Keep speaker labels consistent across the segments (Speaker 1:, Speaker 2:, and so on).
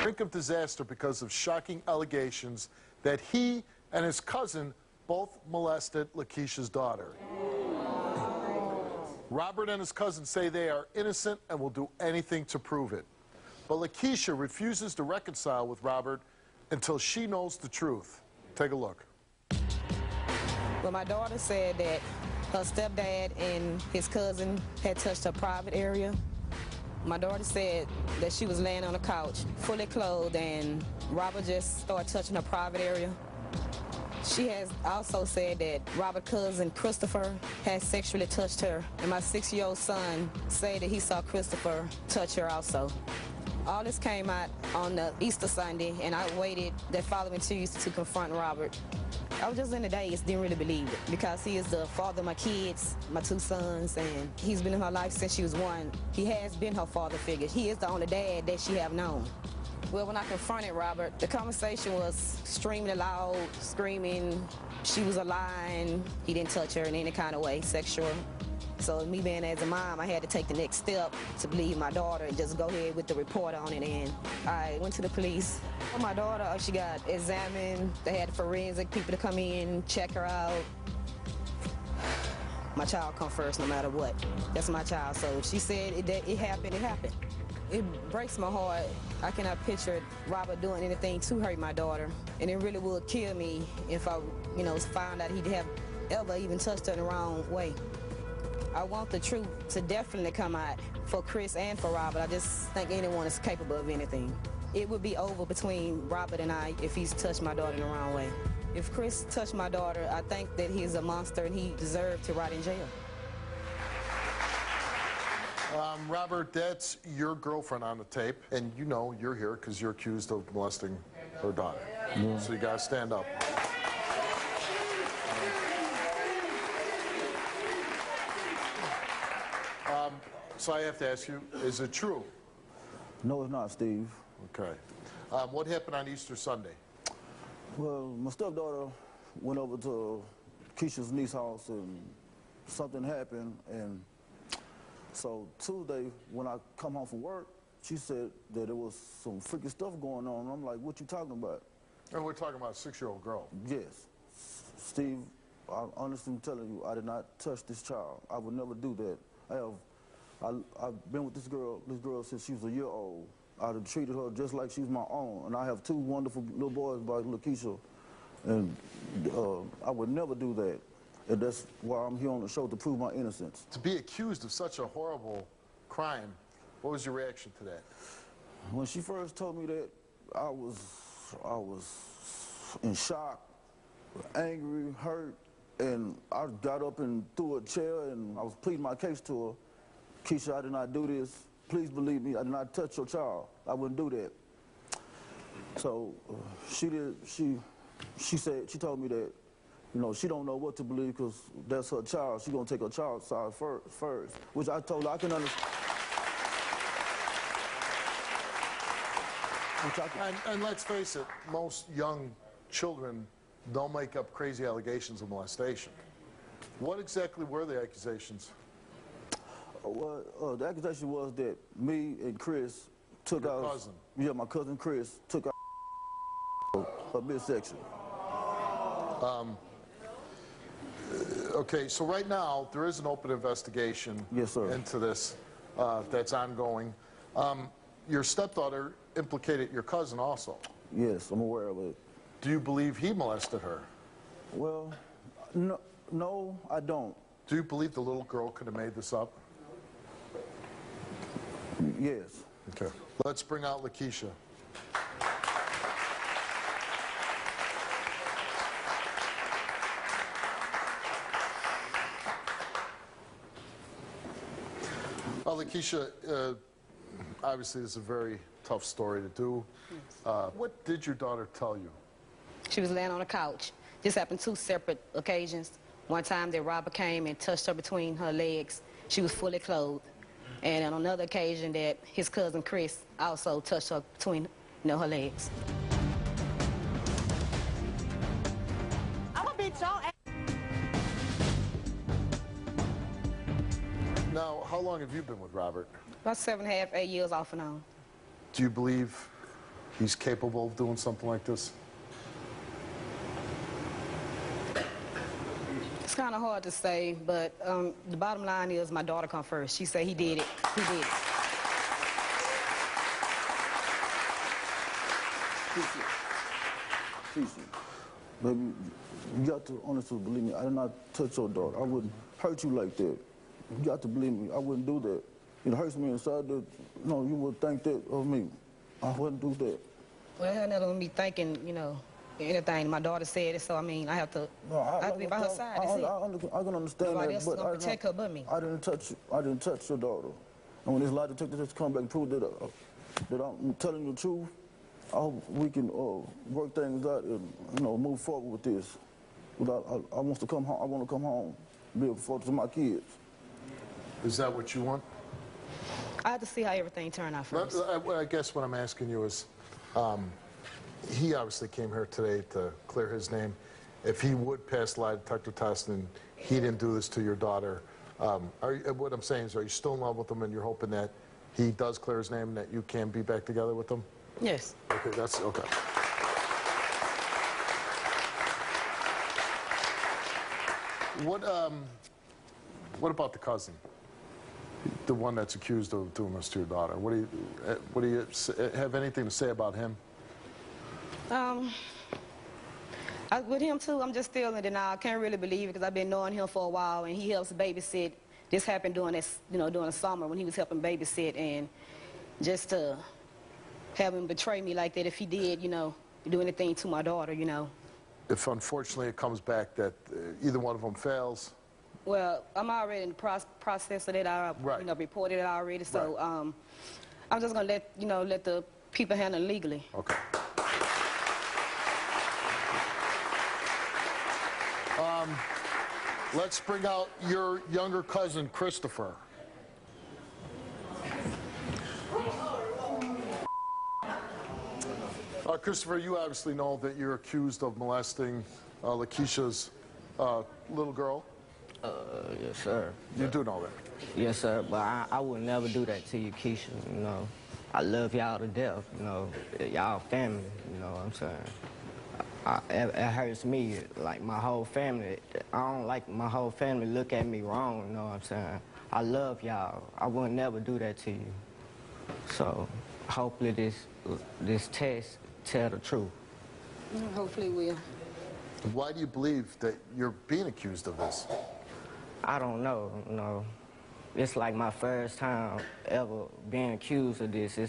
Speaker 1: brink of disaster because of shocking allegations that he and his cousin both molested Lakeisha's daughter. Robert and his cousin say they are innocent and will do anything to prove it. But Lakeisha refuses to reconcile with Robert until she knows the truth. Take a look.
Speaker 2: Well, my daughter said that her stepdad and his cousin had touched her private area. My daughter said that she was laying on the couch, fully clothed, and Robert just started touching her private area. She has also said that Robert's cousin, Christopher, has sexually touched her, and my 6-year-old son said that he saw Christopher touch her also. All this came out on the Easter Sunday, and I waited the following Tuesday to confront Robert. I was just in the daze, didn't really believe it, because he is the father of my kids, my 2 sons, and he's been in her life since she was 1. He has been her father figure. He is the only dad that she have known. Well, when I confronted Robert, the conversation was extremely loud, screaming. She was a lying. He didn't touch her in any kind of way, sexual. So me being as a mom, I had to take the next step to believe my daughter and just go ahead with the report on it. And I went to the police. My daughter, she got examined. They had forensic people to come in, check her out. My child come first no matter what. That's my child. So if she said it happened, it happened. It breaks my heart. I cannot picture Robert doing anything to hurt my daughter. And it really would kill me if I, found out he'd have ever even touched her in the wrong way. I want the truth to definitely come out for Chris and for Robert. I just think anyone is capable of anything. It would be over between Robert and I if he's touched my daughter in the wrong way. If Chris touched my daughter, I think that he's a monster and he deserved to rot in jail.
Speaker 1: Robert, that's your girlfriend on the tape, and you know you're here because you're accused of molesting her daughter. Yeah. So you got to stand up. So I have to ask you, is it true?
Speaker 3: No, it's not, Steve.
Speaker 1: Okay. What happened on Easter Sunday?
Speaker 3: Well, my stepdaughter went over to Keisha's niece's house and something happened, and so Tuesday, when I come home from work, she said that there was some freaky stuff going on. And I'm like, what you talking about?
Speaker 1: And we're talking about a 6-year-old girl.
Speaker 3: Yes. Steve, I'm honestly telling you, I did not touch this child. I would never do that. I've been with this girl since she was a year old. I'd have treated her just like she's my own. And I have 2 wonderful little boys by Lakeisha. And I would never do that. And that's why I'm here on the show, to prove my innocence.
Speaker 1: To be accused of such a horrible crime, what was your reaction to that?
Speaker 3: When she first told me that, I was in shock, angry, hurt, and I got up and threw a chair and I was pleading my case to her. Keisha, I did not do this. Please believe me, I did not touch your child. I wouldn't do that. So she told me that, she don't know what to believe because that's her child. She's going to take her child's side first, which I told her I can understand.
Speaker 1: And let's face it, most young children don't make up crazy allegations of molestation. What exactly were the accusations?
Speaker 3: Well, the accusation was that me and Chris took
Speaker 1: Your cousin?
Speaker 3: Yeah, my cousin Chris took out her midsection.
Speaker 1: Okay, so right now, there is an open investigation
Speaker 3: Yes, sir.
Speaker 1: into this that's ongoing. Your stepdaughter implicated your cousin also.
Speaker 3: Yes, I'm aware of it.
Speaker 1: Do you believe he molested her?
Speaker 3: Well, no, I don't.
Speaker 1: Do you believe the little girl could have made this up?
Speaker 3: Yes.
Speaker 1: Okay. Let's bring out Lakeisha. Well, Lakeisha, obviously this is a very tough story to do. What did your daughter tell you?
Speaker 2: She was laying on the couch. This happened 2 separate occasions. One time that Robert came and touched her between her legs. She was fully clothed. And on another occasion that his cousin Chris also touched her between her legs.
Speaker 4: I'm gonna beat y'all.
Speaker 1: Now, how long have you been with Robert?
Speaker 2: About 7.5, 8 years off and on.
Speaker 1: Do you believe he's capable of doing something like this?
Speaker 2: It's kind of hard to say, but the bottom line is my daughter come first. She said he did it. He did it.
Speaker 3: Keisha, baby, you got to honestly believe me. I did not touch your daughter. I wouldn't hurt you like that. You got to believe me. I wouldn't do that. It hurts me inside that, no, you would think that of me. I wouldn't do that.
Speaker 2: Well, it had nothing with me thinking, you know, anything. My daughter said it, so I mean, I have to be by her side. That's it.
Speaker 3: I can understand
Speaker 2: Nobody
Speaker 3: that,
Speaker 2: else is gonna protect her but me.
Speaker 3: I didn't touch your daughter. And when this lie detector just come back and prove that, that I'm telling you the truth, I hope we can work things out and, you know, move forward with this. But I want to come home. I want to come home, be a father to my kids.
Speaker 1: Is that what you want?
Speaker 2: I have to see how everything turned out first.
Speaker 1: I guess what I'm asking you is, he obviously came here today to clear his name. If he would pass the lie detector test and he didn't do this to your daughter, what I'm saying is, are you still in love with him and you're hoping that he does clear his name and that you can be back together with him?
Speaker 2: Yes.
Speaker 1: Okay, that's okay. What about the cousin? The one that's accused of doing this to your daughter. What do you have anything to say about him?
Speaker 2: With him too, I'm just still in denial. I can't really believe it because I've been knowing him for a while, and he helps babysit. This happened during this, you know, during the summer when he was helping babysit, and just to have him betray me like that, if he did, you know, do anything to my daughter, you know.
Speaker 1: If unfortunately it comes back that either one of them fails.
Speaker 2: Well, I'm already in the process of that. I
Speaker 1: Right.
Speaker 2: you know, reported it already, so
Speaker 1: Right.
Speaker 2: I'm just gonna let the people handle it legally.
Speaker 1: Okay. Let's bring out your younger cousin, Christopher. Christopher, you obviously know that you're accused of molesting Lakeisha's little girl.
Speaker 5: Yes, sir.
Speaker 1: You do know that.
Speaker 5: Yes, sir, but I would never do that to you, Keisha, you know. I love y'all to death, you know. Y'all family, you know what I'm saying. It hurts me, like my whole family. I don't like my whole family look at me wrong, you know what I'm saying. I love y'all. I would never do that to you. So hopefully this test tell the truth.
Speaker 2: Hopefully it will.
Speaker 1: Why do you believe that you're being accused of this?
Speaker 5: I don't know, you know. It's like my first time ever being accused of this.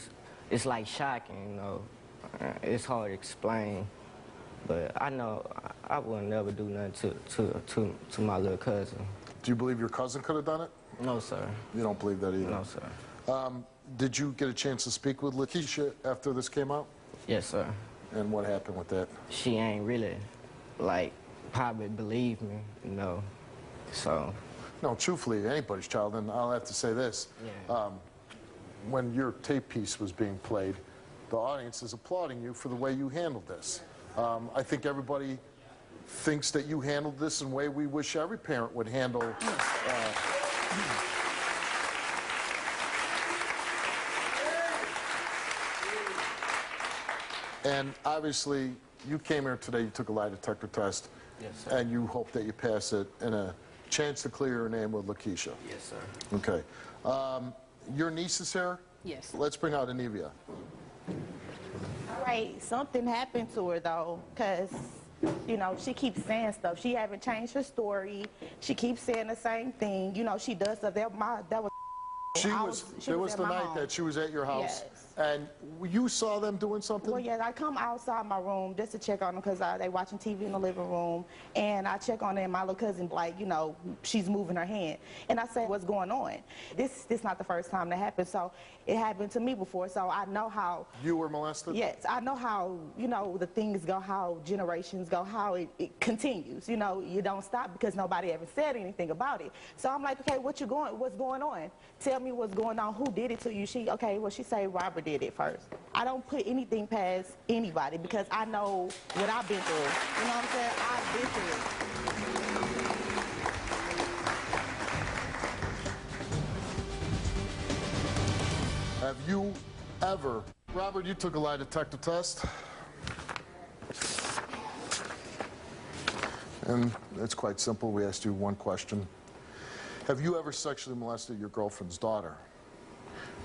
Speaker 5: It's like shocking, you know. It's hard to explain, but I know I would never do nothing to my little cousin.
Speaker 1: Do you believe your cousin could have done it?
Speaker 5: No, sir.
Speaker 1: You don't believe that either?
Speaker 5: No, sir.
Speaker 1: Did you get a chance to speak with Lakeisha after this came out?
Speaker 5: Yes, sir.
Speaker 1: And what happened with that?
Speaker 5: She ain't really, like, probably believe me, you know, so.
Speaker 1: No, truthfully, anybody's child, and I'll have to say this.
Speaker 5: Yeah.
Speaker 1: When your tape piece was being played, the audience is applauding you for the way you handled this. I think everybody thinks that you handled this in a way we wish every parent would handle. And obviously, you came here today, you took a lie detector test.
Speaker 5: Yes, sir.
Speaker 1: And you hope that you pass it in a chance to clear your name with Lakeisha.
Speaker 5: Yes, sir.
Speaker 1: Okay. Your niece is here?
Speaker 2: Yes.
Speaker 1: Let's bring out Anivia.
Speaker 4: All right, something happened to her though, because, you know, she keeps saying stuff. She haven't changed her story. She keeps saying the same thing. You know, she does stuff. That was
Speaker 1: There was the night that she was at your house, and you saw them doing something?
Speaker 4: Well, yeah, I come outside my room just to check on them because they watching TV in the living room, and I check on them. My little cousin, like, you know, she's moving her hand, and I say, what's going on? This not the first time that happened, so it happened to me before, so I know how.
Speaker 1: You were molested?
Speaker 4: Yes, I know how, you know, the things go, how generations go, how it continues. You know, you don't stop because nobody ever said anything about it. So I'm like, okay, what's going on? Tell me what's going on. Who did it to you? She say Robert did it first. I don't put anything past anybody because I know what I've been through. You know what I'm saying? I've been through it.
Speaker 1: Have you ever Robert, you took a lie detector test. And it's quite simple. We asked you one question. Have you ever sexually molested your girlfriend's daughter?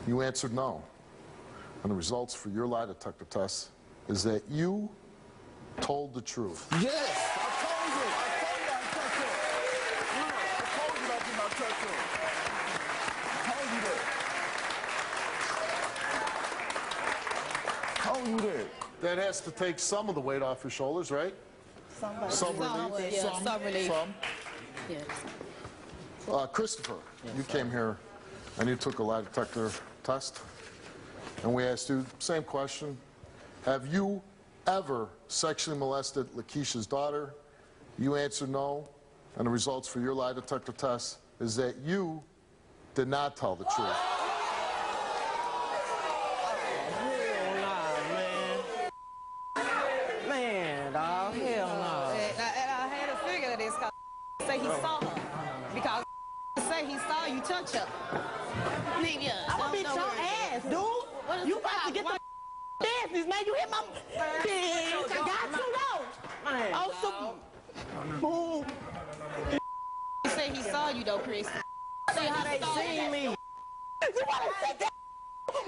Speaker 1: You answered no. And the results for your lie detector test is that you told the truth.
Speaker 3: Yes, I told you. I told you I did not touch her. I told you that. I told you that.
Speaker 1: That has to take some of the weight off your shoulders, right? Some relief.
Speaker 2: Yeah, some relief.
Speaker 1: Some.
Speaker 2: Yes.
Speaker 1: Christopher, you came here and you took a lie detector test. And we asked you the same question. Have you ever sexually molested Lakeisha's daughter? You answered no. And the results for your lie detector test is that you did not tell the truth.
Speaker 5: Man, dog, hell no.
Speaker 2: And I had to figure that this cause say he saw her. Because say he saw you touch her. Nigga,
Speaker 4: I'm gonna beat your ass, dude. You about to get the business, man. You hit my bitch. I got you, though.
Speaker 5: Man,
Speaker 4: Oh, some boom.
Speaker 2: He say he saw you though, Chris.
Speaker 5: see how they see me.
Speaker 4: You wanna sit there?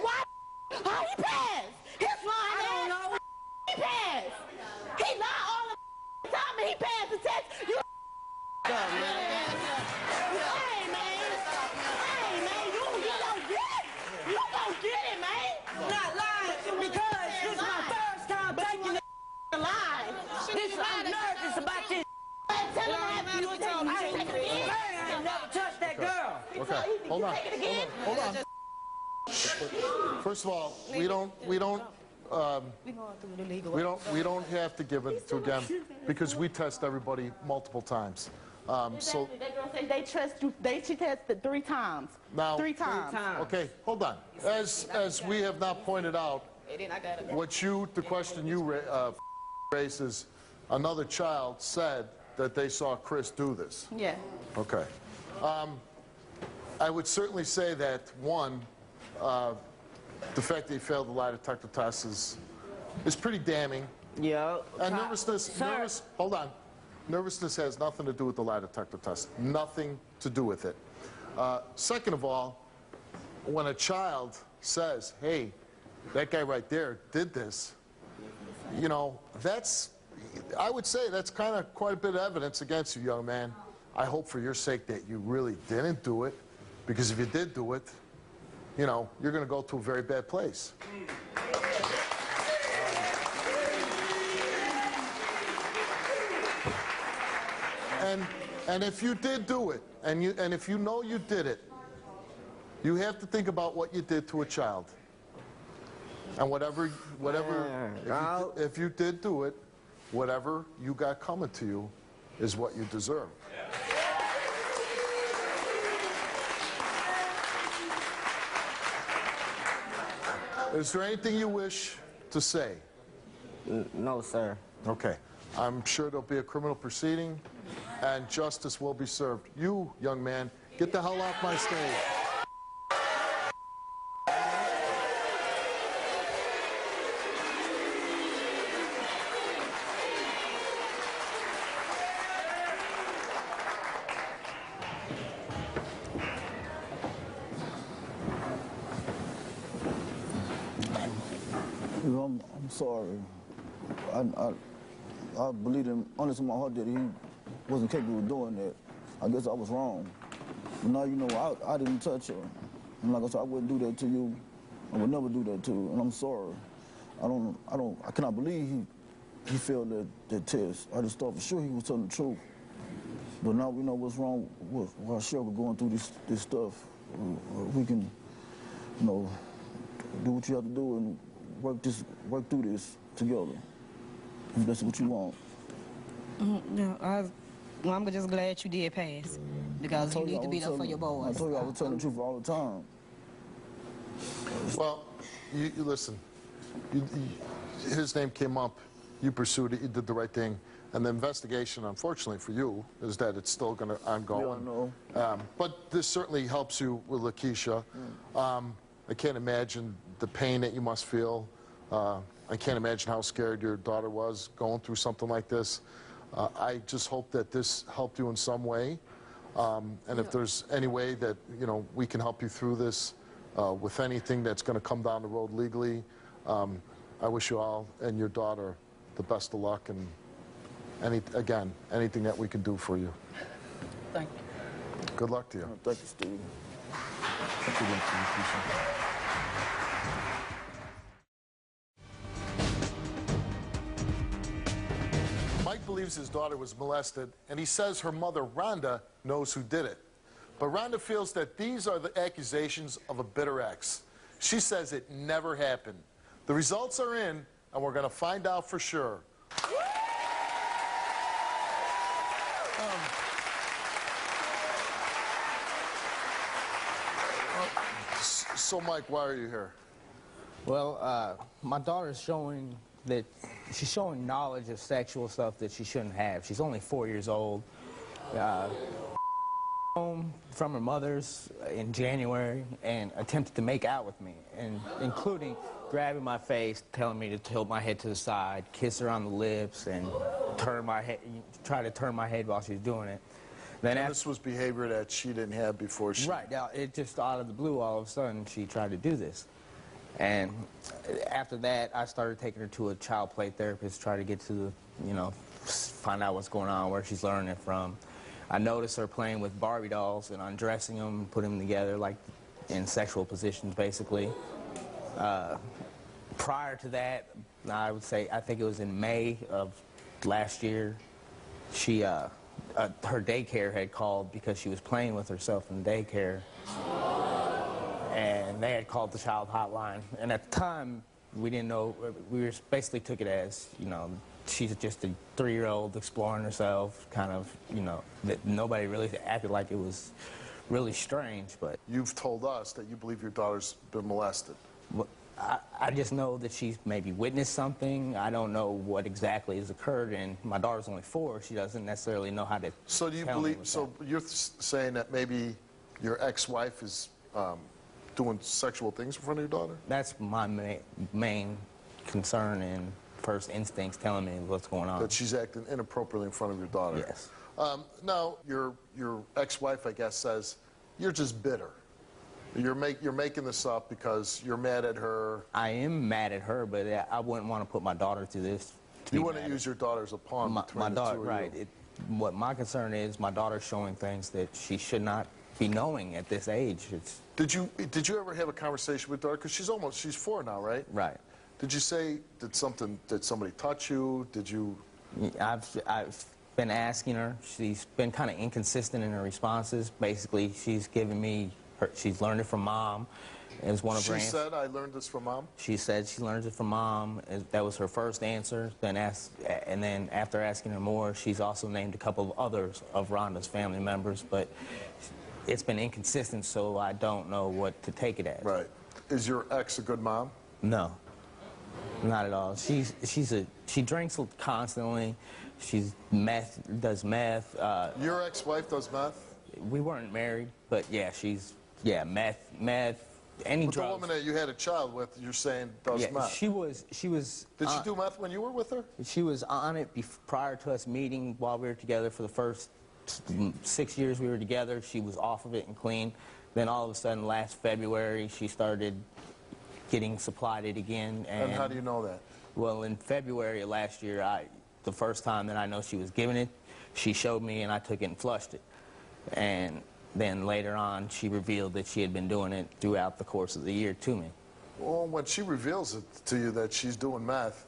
Speaker 4: Why? How he passed? His line
Speaker 5: I don't know.
Speaker 4: He passed. He lied all the time and he passed the test. You Hey, man. Hey, man. You don't get it. You don't get it, man.
Speaker 5: Not lying because this is my first time taking the
Speaker 4: Lie.
Speaker 5: I'm nervous about this.
Speaker 4: Tell him after you told
Speaker 5: I ain't never touched that girl.
Speaker 1: Okay, hold on.
Speaker 4: Take it again.
Speaker 1: Hold on. First of all, we don't have to give it to again because we test everybody multiple times. So
Speaker 4: That girl said they trust you. She tested 3 times.
Speaker 1: now,
Speaker 4: 3 times.
Speaker 1: okay, hold on. As we have not pointed out, the question you raised is another child said that they saw Chris do this.
Speaker 4: Yeah.
Speaker 1: Okay. I would certainly say that one, the fact that he failed the lie detector test is pretty damning.
Speaker 5: Yeah.
Speaker 1: And nervousness has nothing to do with the lie detector test. Nothing to do with it. Second of all, when a child says, hey, that guy right there did this, you know, I would say that's kind of quite a bit of evidence against you, young man. I hope for your sake that you really didn't do it, because if you did do it, you know, you're going to go to a very bad place. And if you did do it, and if you know you did it, you have to think about what you did to a child. And if you did do it, whatever you got coming to you is what you deserve. Is there anything you wish to say?
Speaker 5: No, sir.
Speaker 1: Okay. I'm sure there'll be a criminal proceeding, and justice will be served. You, young man, get the hell off my stage.
Speaker 3: You know, I'm sorry. I believe in honest in my heart that he wasn't capable of doing that. I guess I was wrong. But now you know I didn't touch her. And like I said, I wouldn't do that to you. I would never do that to you. And I'm sorry. I cannot believe he failed that test. I just thought for sure he was telling the truth. But now we know what's wrong with while Cheryl going through this stuff. We can, you know, do what you have to do and work through this together. If that's what you want.
Speaker 2: I'm just glad you did pass, because you need to be there for your boys.
Speaker 3: I told you I was telling the truth all the time.
Speaker 1: Well, you listen. His name came up. You pursued it. You did the right thing. And the investigation, unfortunately for you, is that it's still going to ongoing.
Speaker 3: Yeah, I know.
Speaker 1: But this certainly helps you with Lakeisha. I can't imagine the pain that you must feel. I can't imagine how scared your daughter was going through something like this. I just hope that this helped you in some way. And if there's any way that, we can help you through this with anything that's going to come down the road legally, I wish you all and your daughter the best of luck, and anything that we can do for you.
Speaker 6: Thank you.
Speaker 1: Good luck to you.
Speaker 3: Thank you, Steve. Thank you, Keisha.
Speaker 1: Mike believes his daughter was molested, and he says her mother, Rhonda, knows who did it. But Rhonda feels that these are the accusations of a bitter ex. She says it never happened. The results are in, and we're going to find out for sure. So, Mike, why are you here?
Speaker 6: Well, my daughter's showing that she's showing knowledge of sexual stuff that she shouldn't have. She's only 4 years old. Home from her mother's in January and attempted to make out with me, and including grabbing my face, telling me to tilt my head to the side, kiss her on the lips, and try to turn my head while she was doing it. Then
Speaker 1: And this was behavior that she didn't have before she...
Speaker 6: Right. Now, it just out of the blue, all of a sudden, she tried to do this. And after that, I started taking her to a child play therapist, try to get to the, find out what's going on, where she's learning it from. I noticed her playing with Barbie dolls and undressing them, putting them together, like in sexual positions, basically. Prior to that, I would say, I think it was in May of last year, she, her daycare had called because she was playing with herself in daycare. And they had called the child hotline. And at the time, we didn't know, we basically took it as, she's just a 3-year-old exploring herself, kind of, that nobody really acted like it was really strange, but...
Speaker 1: You've told us that you believe your daughter's been molested.
Speaker 6: Well, I just know that she's maybe witnessed something. I don't know what exactly has occurred, and my daughter's only 4. She doesn't necessarily know how to...
Speaker 1: So do you believe, so you're saying that maybe your ex-wife is doing sexual things in front of your daughter?
Speaker 6: That's my main concern and first instincts telling me what's going on.
Speaker 1: That she's acting inappropriately in front of your daughter?
Speaker 6: Yes.
Speaker 1: Now, your ex-wife, I guess, says you're just bitter. You're making this up because you're mad at her.
Speaker 6: I am mad at her, but I wouldn't want to put my daughter through this.
Speaker 1: You wouldn't use your daughter as a pawn between the two of you.
Speaker 6: Right. What my concern is, my daughter's showing things that she should not be knowing at this age.
Speaker 1: Did you ever have a conversation with daughter? Because she's 4 now, right?
Speaker 6: Right.
Speaker 1: Did you say, did somebody touch you? Did you?
Speaker 6: I've been asking her. She's been kind of inconsistent in her responses. Basically, she's given me, she's learned it from mom. As one of her
Speaker 1: She said, I learned this from mom?
Speaker 6: She said she learned it from mom. That was her first answer. And then after asking her more, she's also named a couple of others of Rhonda's family members, but it's been inconsistent, so I don't know what to take it as.
Speaker 1: Right. Is your ex a good mom?
Speaker 6: No, not at all. She drinks constantly. She's does meth.
Speaker 1: Your ex-wife does meth?
Speaker 6: We weren't married, but yeah, meth, any
Speaker 1: But
Speaker 6: drugs.
Speaker 1: the woman that you had a child with, you're saying does meth?
Speaker 6: She was.
Speaker 1: Did she do meth when you were with her?
Speaker 6: She was on it prior to us meeting while we were together for the first 6 years we were together. She was off of it and clean. Then all of a sudden, last February, she started getting supplied it again.
Speaker 1: And how do you know that?
Speaker 6: Well, in February of last year, the first time that I know she was given it, she showed me and I took it and flushed it. And then later on, she revealed that she had been doing it throughout the course of the year to me.
Speaker 1: Well, when she reveals it to you that she's doing meth,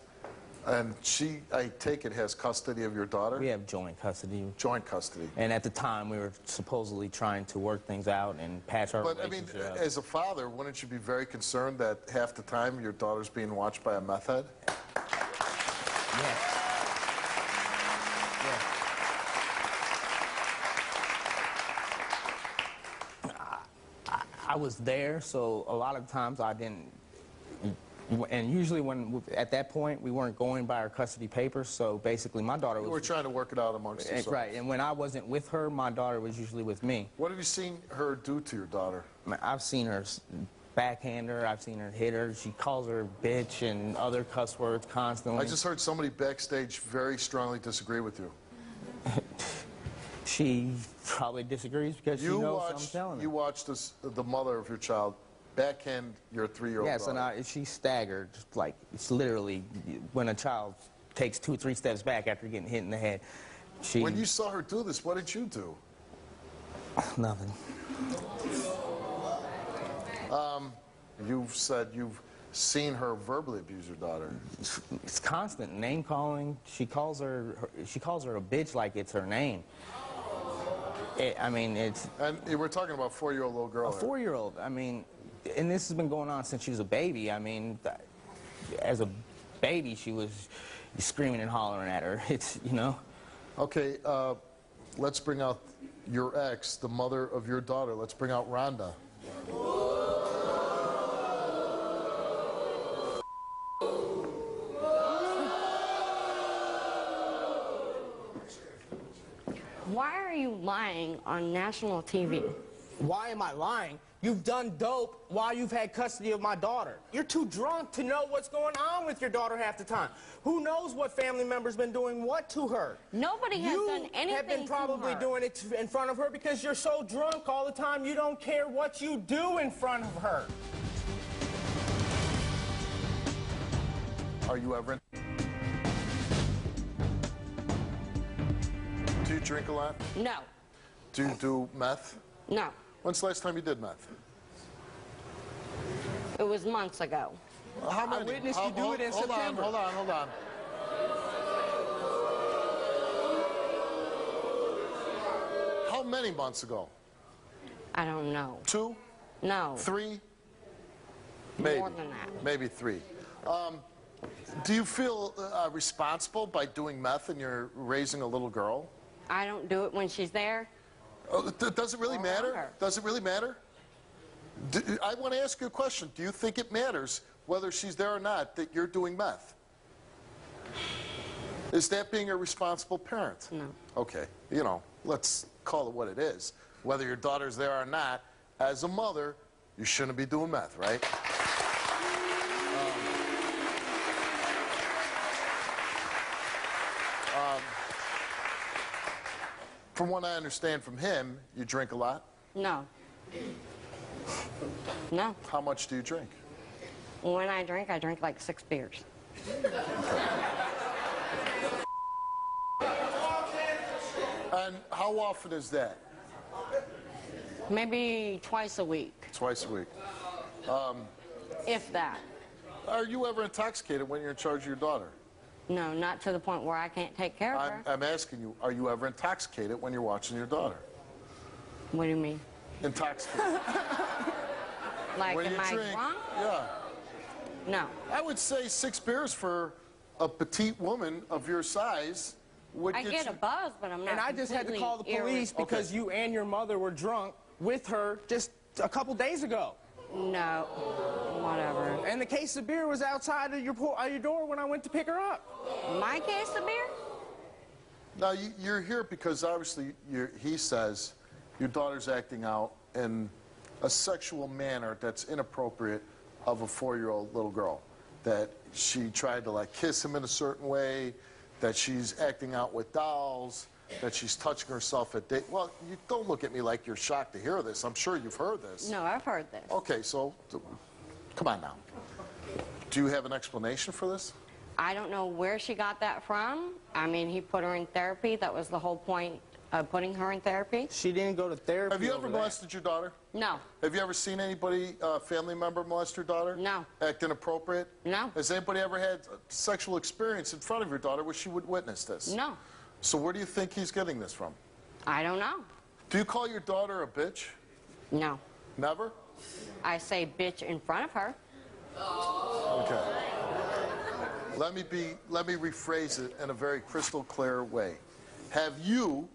Speaker 1: and she, I take it, has custody of your daughter?
Speaker 6: We have joint custody.
Speaker 1: Joint custody.
Speaker 6: And at the time, we were supposedly trying to work things out and patch our relationship.
Speaker 1: But, I mean, as a father, wouldn't you be very concerned that half the time your daughter's being watched by a meth head?
Speaker 6: Yes. I was there, so a lot of times I didn't, and usually at that point, we weren't going by our custody papers, so basically my daughter was...
Speaker 1: You were trying to work it out amongst yourselves.
Speaker 6: Right, and when I wasn't with her, my daughter was usually with me.
Speaker 1: What have you seen her do to your daughter?
Speaker 6: I've seen her backhand her. I've seen her hit her. She calls her bitch and other cuss words constantly.
Speaker 1: I just heard somebody backstage very strongly disagree with you.
Speaker 6: She probably disagrees because she knows I'm telling her.
Speaker 1: You watched the mother of your child backhand your 3-year-old
Speaker 6: Yes,
Speaker 1: daughter.
Speaker 6: and she staggered. Like, it's literally when a child takes 2 or 3 steps back after getting hit in the head.
Speaker 1: When you saw her do this, what did you do?
Speaker 6: Nothing.
Speaker 1: You've said you've seen her verbally abuse your daughter.
Speaker 6: It's constant name calling. She calls her a bitch like it's her name. I mean, it's...
Speaker 1: And we're talking about a 4-year-old little girl.
Speaker 6: A 4-year-old. I mean, and this has been going on since she was a baby. I mean, as a baby, she was screaming and hollering at her. It's, you know.
Speaker 1: Okay, let's bring out your ex, the mother of your daughter. Let's bring out Rhonda.
Speaker 7: Why are you lying on national TV?
Speaker 6: Why am I lying? You've done dope while you've had custody of my daughter. You're too drunk to know what's going on with your daughter half the time. Who knows what family member's been doing what to her?
Speaker 7: Nobody has done anything
Speaker 6: You have been probably
Speaker 7: to her.
Speaker 6: doing it in front of her because you're so drunk all the time you don't care what you do in front of her.
Speaker 1: Are you ever... Do you drink a lot?
Speaker 7: No.
Speaker 1: Do you do meth?
Speaker 7: No.
Speaker 1: When's the last time you did meth?
Speaker 7: It was months ago.
Speaker 1: How many?
Speaker 6: I witnessed you do it in September.
Speaker 1: Hold on. How many months ago?
Speaker 7: I don't know.
Speaker 1: 2?
Speaker 7: No.
Speaker 1: 3? Maybe.
Speaker 7: More than that.
Speaker 1: Maybe 3. Do you feel responsible by doing meth and you're raising a little girl?
Speaker 7: I don't do it when she's there.
Speaker 1: Oh, does it really
Speaker 7: Or
Speaker 1: matter?
Speaker 7: her.
Speaker 1: Does it really matter? I want to ask you a question. Do you think it matters whether she's there or not that you're doing meth? Is that being a responsible parent?
Speaker 7: No.
Speaker 1: Okay, you know, let's call it what it is. Whether your daughter's there or not, as a mother, you shouldn't be doing meth, right? From what I understand from him, you drink a lot?
Speaker 7: No. No.
Speaker 1: How much do you drink?
Speaker 7: When I drink like 6 beers.
Speaker 1: And how often is that?
Speaker 7: Maybe twice a week,
Speaker 1: Twice a week.
Speaker 7: if that.
Speaker 1: Are you ever intoxicated when you're in charge of your daughter?
Speaker 7: No, not to the point where I can't take care of her.
Speaker 1: I'm asking you, are you ever intoxicated when you're watching your daughter?
Speaker 7: What do you mean?
Speaker 1: Intoxicated.
Speaker 7: Like,
Speaker 1: When
Speaker 7: am
Speaker 1: you
Speaker 7: I
Speaker 1: drink,
Speaker 7: drunk?
Speaker 1: yeah.
Speaker 7: No.
Speaker 1: I would say 6 beers for a petite woman of your size would
Speaker 7: I get
Speaker 1: you...
Speaker 7: a buzz, but I'm not
Speaker 6: And I just had to call the police because you and your mother were drunk with her just a couple days ago.
Speaker 7: No. Whatever.
Speaker 6: And the case of beer was outside of your door when I went to pick her up.
Speaker 7: My case of beer?
Speaker 1: Now, you're here because obviously he says your daughter's acting out in a sexual manner that's inappropriate of a 4-year-old little girl. That she tried to, like, kiss him in a certain way, that she's acting out with dolls, that she's touching herself at date. Well, you don't look at me like you're shocked to hear this. I'm sure you've heard this.
Speaker 7: No, I've heard this.
Speaker 1: Okay, so come on now. Do you have an explanation for this?
Speaker 7: I don't know where she got that from. I mean, he put her in therapy. That was the whole point of putting her in therapy.
Speaker 6: She didn't go to therapy.
Speaker 1: Have you ever
Speaker 6: over that.
Speaker 1: molested your daughter?
Speaker 7: No.
Speaker 1: Have you ever seen anybody, family member, molest your daughter?
Speaker 7: No.
Speaker 1: Act inappropriate?
Speaker 7: No.
Speaker 1: Has anybody ever had a sexual experience in front of your daughter where she would witness this?
Speaker 7: No.
Speaker 1: So where do you think he's getting this from?
Speaker 7: I don't know.
Speaker 1: Do you call your daughter a bitch?
Speaker 7: No.
Speaker 1: Never?
Speaker 7: I say bitch in front of her.
Speaker 1: Okay. Let me rephrase it in a very crystal clear way. Have you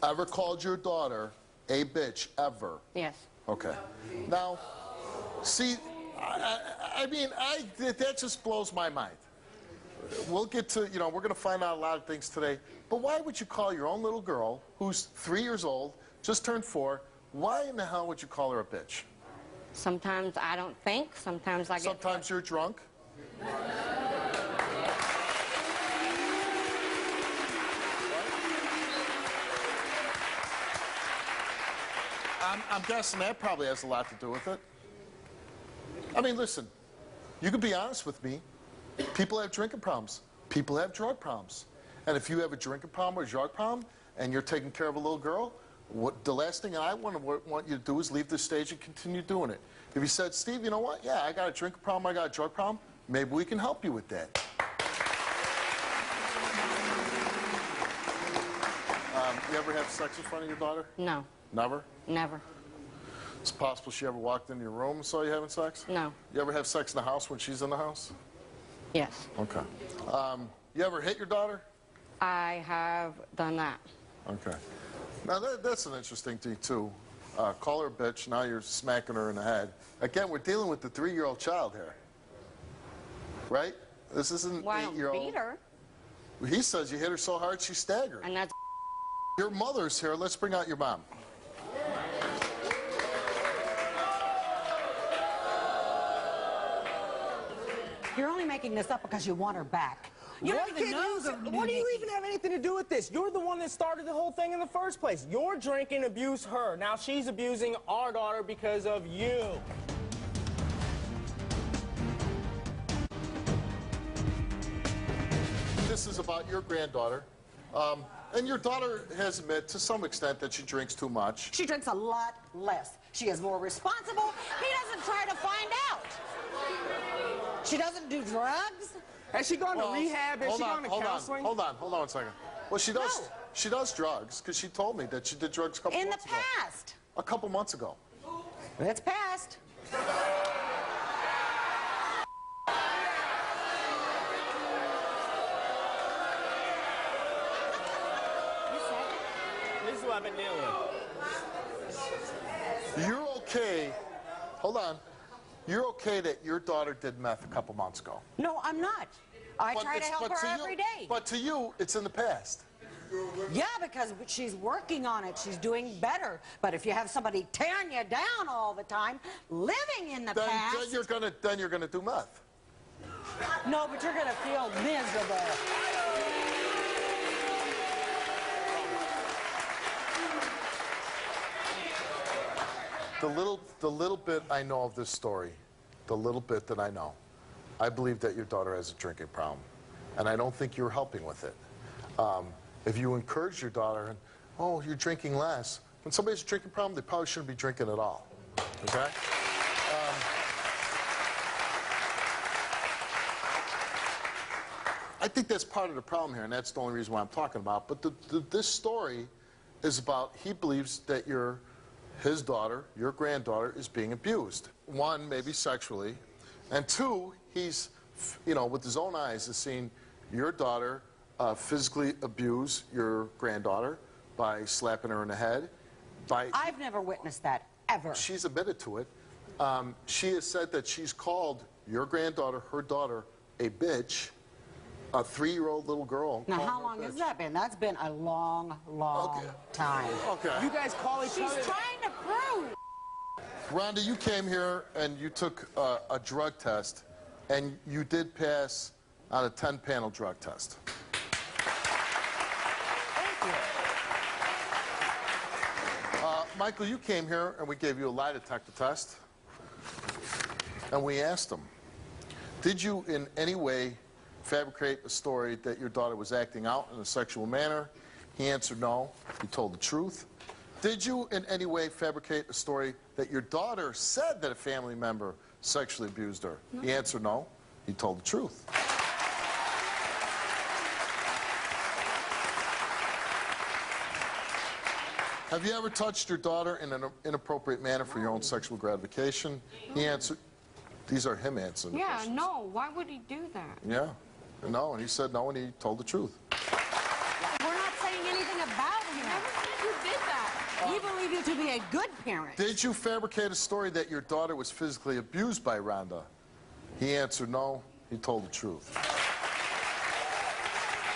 Speaker 1: ever called your daughter a bitch, ever?
Speaker 7: Yes.
Speaker 1: Okay. Now, see, I mean, that just blows my mind. We'll get to, you know, we're going to find out a lot of things today. But why would you call your own little girl, who's 3 years old, just turned 4, why in the hell would you call her a bitch?
Speaker 7: Sometimes I don't think. Sometimes I get...
Speaker 1: Sometimes you're drunk? I'm guessing that probably has a lot to do with it. I mean, listen, you can be honest with me. People have drinking problems. People have drug problems. And if you have a drinking problem or a drug problem and you're taking care of a little girl, the last thing I want you to do is leave the stage and continue doing it. If you said, Steve, you know what? Yeah, I got a drinking problem, I got a drug problem. Maybe we can help you with that. You ever have sex in front of your daughter?
Speaker 7: No.
Speaker 1: Never?
Speaker 7: Never.
Speaker 1: It's possible she ever walked into your room and saw you having sex?
Speaker 7: No.
Speaker 1: You ever have sex in the house when she's in the house?
Speaker 7: Yes.
Speaker 1: Okay. You ever hit your daughter?
Speaker 7: I have done that.
Speaker 1: Okay. Now, that's an interesting thing, too. Call her a bitch, now you're smacking her in the head. Again, we're dealing with the 3-year-old child here. Right? This isn't
Speaker 7: Well, I don't
Speaker 1: 8-year-old.
Speaker 7: beat her.
Speaker 1: He says you hit her so hard she staggered.
Speaker 7: And that's...
Speaker 1: Your mother's here. Let's bring out your mom.
Speaker 8: You're only making this up because you want her back.
Speaker 6: What do you even have anything to do with this? You're the one that started the whole thing in the first place. Your drinking abused her. Now she's abusing our daughter because of you.
Speaker 1: This is about your granddaughter. And your daughter has admitted to some extent that she drinks too much.
Speaker 8: She drinks a lot less. She is more responsible. He doesn't try to find out. She doesn't do drugs.
Speaker 6: Has she gone to rehab? Has she gone to counseling?
Speaker 1: Hold on 1 second. Well, she does.
Speaker 8: No.
Speaker 1: She does drugs because she told me that she did drugs a couple
Speaker 8: In the
Speaker 1: months ago.
Speaker 8: past.
Speaker 1: A couple months ago.
Speaker 8: It's past.
Speaker 6: This is what I've been dealing with.
Speaker 1: You're okay. Hold on. You're okay that your daughter did meth a couple months ago.
Speaker 8: No, I'm not. I try to help her every day.
Speaker 1: But to you, it's in the past.
Speaker 8: Yeah, because she's working on it. She's doing better. But if you have somebody tearing you down all the time, living in the past...
Speaker 1: Then you're gonna do meth.
Speaker 8: No, but you're going to feel miserable.
Speaker 1: The little bit I know of this story, the little bit that I know, I believe that your daughter has a drinking problem. And I don't think you're helping with it. If you encourage your daughter, and, oh, you're drinking less, when somebody has a drinking problem, they probably shouldn't be drinking at all. Okay? I think that's part of the problem here, and that's the only reason why I'm talking about. But this story is about, he believes that his daughter, your granddaughter, is being abused. 1, maybe sexually, and 2, he's, with his own eyes, has seen your daughter physically abuse your granddaughter by slapping her in the head.
Speaker 8: I've never witnessed that, ever.
Speaker 1: She's admitted to it. She has said that she's called your granddaughter, her daughter, a bitch. A 3-year-old little girl.
Speaker 8: Now, how long has that been? That's been a long, long time.
Speaker 1: Okay.
Speaker 6: You guys call each other...
Speaker 8: She's trying to prove.
Speaker 1: Rhonda, you came here and you took a drug test, and you did pass on a 10-panel drug test.
Speaker 8: Thank you.
Speaker 1: Michael, you came here and we gave you a lie detector test, and we asked him, did you in any way fabricate a story that your daughter was acting out in a sexual manner? He answered no. He told the truth. Did you in any way fabricate a story that your daughter said that a family member sexually abused her? No. He answered no. He told the truth. Have you ever touched your daughter in an inappropriate manner for your own sexual gratification? He answered, these are him answering.
Speaker 7: Yeah, no. Why would he do that?
Speaker 1: Yeah. No, and he said no, and he told the truth.
Speaker 8: We're not saying anything about him.
Speaker 7: Never said you did that.
Speaker 8: We believe you to be a good parent.
Speaker 1: Did you fabricate a story that your daughter was physically abused by Rhonda? He answered no. He told the truth.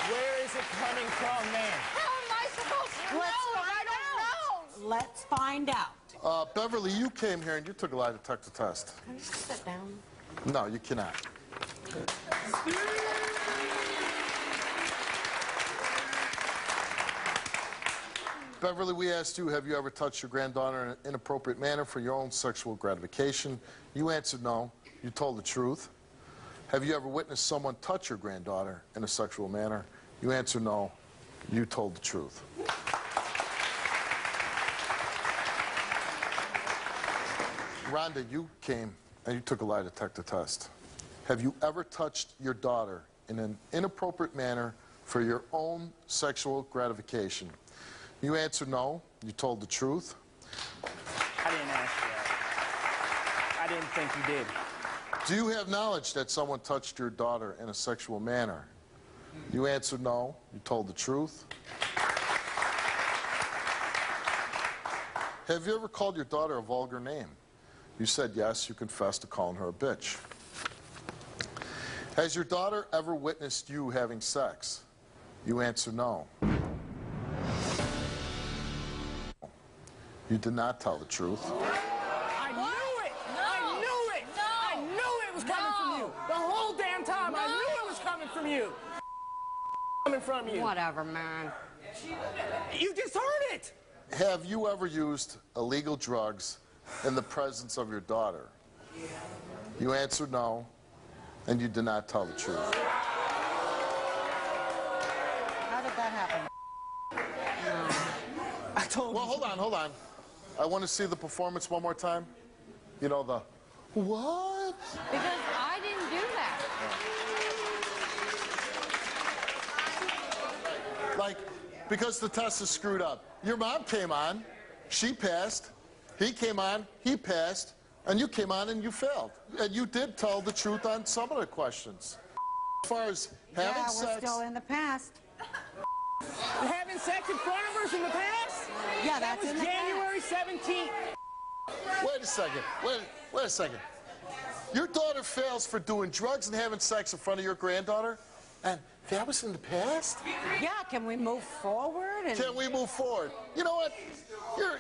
Speaker 6: Where is it coming from, man?
Speaker 7: How am I supposed to know?
Speaker 8: Let's find out. Let's find out.
Speaker 1: Beverly, you came here and you took a lie detector test.
Speaker 7: Can you sit down?
Speaker 1: No, you cannot. Beverly, we asked you, have you ever touched your granddaughter in an inappropriate manner for your own sexual gratification? You answered no. You told the truth. Have you ever witnessed someone touch your granddaughter in a sexual manner? You answered no. You told the truth. Rhonda, you came and you took a lie detector test. Have you ever touched your daughter in an inappropriate manner for your own sexual gratification? You answered no. You told the truth.
Speaker 6: I didn't ask you that. I didn't think you did.
Speaker 1: Do you have knowledge that someone touched your daughter in a sexual manner? You answered no. You told the truth. Have you ever called your daughter a vulgar name? You said yes. You confessed to calling her a bitch. Has your daughter ever witnessed you having sex? You answered no. You did not tell the truth.
Speaker 9: I knew it! I knew it! I knew it was coming from you! The whole damn time I knew it was coming from you! Coming from you!
Speaker 7: Whatever, man.
Speaker 9: You just heard it!
Speaker 1: Have you ever used illegal drugs in the presence of your daughter? You answered no, and you did not tell the truth.
Speaker 8: How did that happen?
Speaker 9: I told
Speaker 1: Well, hold on. I want to see the performance one more time. You know, the what?
Speaker 7: Because I didn't do that.
Speaker 1: Like, because the test is screwed up. Your mom came on, she passed. He came on, he passed. And you came on and you failed. And you did tell the truth on some of the questions. As far as having sex...
Speaker 8: we're still in the past.
Speaker 9: having sex in front of us in the past?
Speaker 8: Yeah,
Speaker 9: that
Speaker 8: that's
Speaker 9: was
Speaker 8: in the
Speaker 9: January 17th.
Speaker 1: Wait a second. Wait a second. Your daughter fails for doing drugs and having sex in front of your granddaughter? And that was in the past?
Speaker 8: Yeah, can we move forward? And
Speaker 1: Can we move forward? You know what? You're...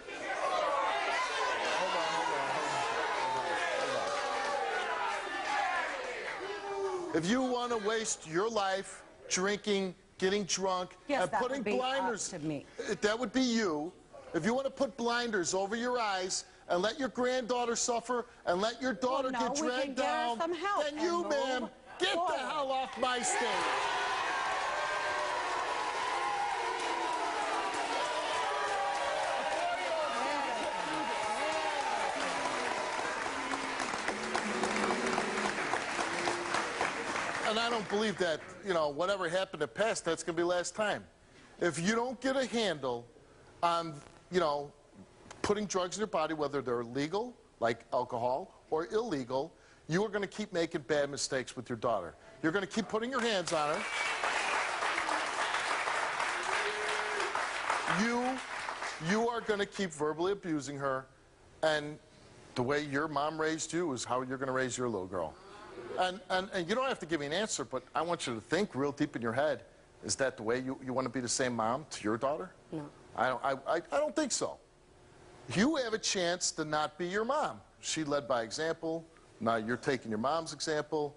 Speaker 1: If you want to waste your life drinking, getting drunk,
Speaker 8: Yes,
Speaker 1: and
Speaker 8: that
Speaker 1: putting
Speaker 8: would be up
Speaker 1: blinders,
Speaker 8: to me.
Speaker 1: that would be you. If you want to put blinders over your eyes and let your granddaughter suffer and let your daughter
Speaker 8: no,
Speaker 1: get
Speaker 8: we can
Speaker 1: dragged
Speaker 8: get her
Speaker 1: down,
Speaker 8: some help
Speaker 1: then
Speaker 8: and
Speaker 1: you,
Speaker 8: move
Speaker 1: ma'am, get
Speaker 8: forward.
Speaker 1: the hell off my stage. And I don't believe that, you know, whatever happened in the past, that's going to be last time. If you don't get a handle on, you know, putting drugs in your body, whether they're legal, like alcohol, or illegal, you are going to keep making bad mistakes with your daughter. You're going to keep putting your hands on her. You are going to keep verbally abusing her, and the way your mom raised you is how you're going to raise your little girl. And you don't have to give me an answer, but I want you to think real deep in your head. Is that the way you want to be the same mom to your daughter?
Speaker 7: No.
Speaker 1: I don't think so. You have a chance to not be your mom. She led by example. Now you're taking your mom's example.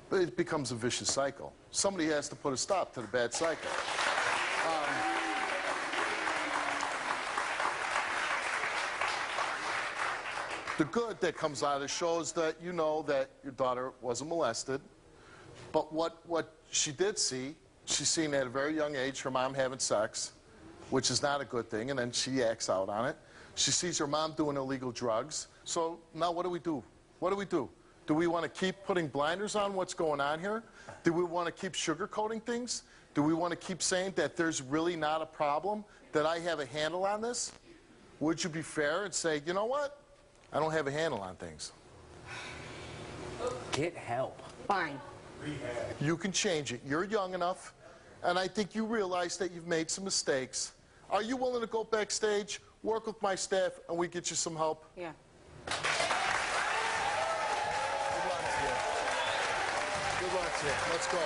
Speaker 1: But it becomes a vicious cycle. Somebody has to put a stop to the bad cycle. The good that comes out of this show is that you know that your daughter wasn't molested. But what she did see, she's seen at a very young age her mom having sex, which is not a good thing, and then she acts out on it. She sees her mom doing illegal drugs. So now what do we do? What do we do? Do we want to keep putting blinders on what's going on here? Do we want to keep sugarcoating things? Do we want to keep saying that there's really not a problem, that I have a handle on this? Would you be fair and say, you know what? I don't have a handle on things.
Speaker 9: Get help.
Speaker 7: Fine.
Speaker 1: You can change it. You're young enough, and I think you realize that you've made some mistakes. Are you willing to go backstage, work with my staff, and we get you some help?
Speaker 7: Yeah.
Speaker 1: Good luck to you. Good luck to you. Let's go.